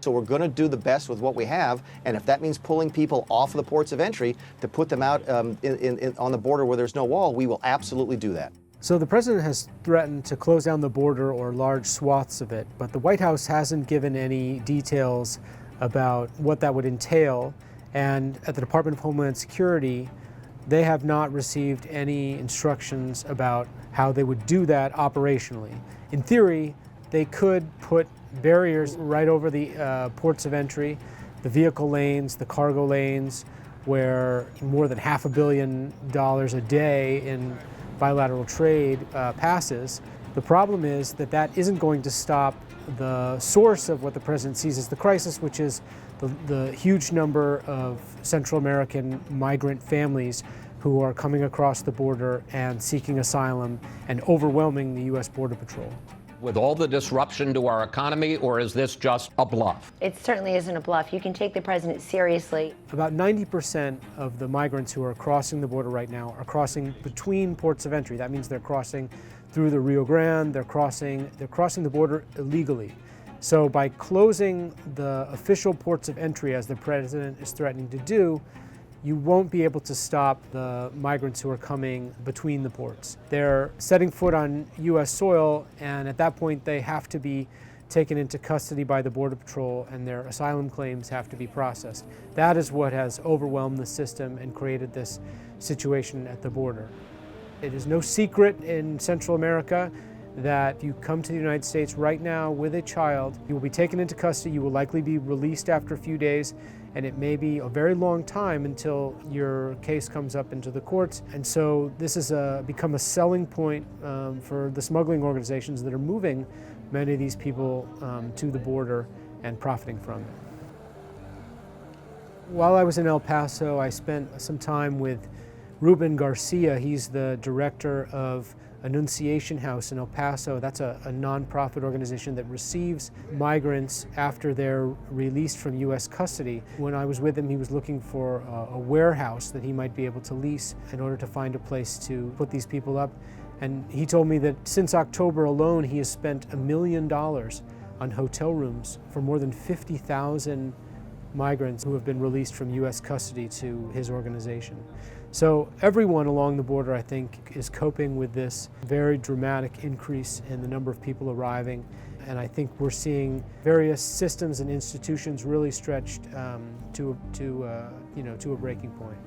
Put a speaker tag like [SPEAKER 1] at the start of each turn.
[SPEAKER 1] So we're going to do the best with what we have, and if that means pulling people off of the ports of entry to put them out on the border where there's no wall, we will absolutely do that.
[SPEAKER 2] So the president has threatened to close down the border or large swaths of it, but the White House hasn't given any details about what that would entail. And at the Department of Homeland Security, they have not received any instructions about how they would do that operationally. In theory, they could put barriers right over the ports of entry, the vehicle lanes, the cargo lanes, where more than $500 million a day in bilateral trade passes. The problem is that that isn't going to stop the source of what the president sees as the crisis, which is the huge number of Central American migrant families who are coming across the border and seeking asylum and overwhelming the U.S. Border Patrol.
[SPEAKER 3] With all the disruption to our economy, or is this just a bluff?
[SPEAKER 4] It certainly isn't a bluff. You can take the president seriously. About
[SPEAKER 2] 90% of the migrants who are crossing the border right now are crossing between ports of entry. That means they're crossing through the Rio Grande, they're crossing the border illegally. So by closing the official ports of entry, as the president is threatening to do, you won't be able to stop the migrants who are coming between the ports. They're setting foot on U.S. soil, and at that point they have to be taken into custody by the Border Patrol, and their asylum claims have to be processed. That is what has overwhelmed the system and created this situation at the border. It is no secret in Central America that if you come to the United States right now with a child, you will be taken into custody, you will likely be released after a few days, and it may be a very long time until your case comes up into the courts. And so this has become a selling point for the smuggling organizations that are moving many of these people to the border and profiting from it. While I was in El Paso, I spent some time with Ruben Garcia. He's the director of Annunciation House in El Paso. That's a nonprofit organization that receives migrants after they're released from U.S. custody. When I was with him, he was looking for a warehouse that he might be able to lease in order to find a place to put these people up. And he told me that since October alone, he has spent $1 million on hotel rooms for more than 50,000 migrants who have been released from U.S. custody to his organization. So everyone along the border, I think, is coping with this very dramatic increase in the number of people arriving. And I think we're seeing various systems and institutions really stretched to a breaking point.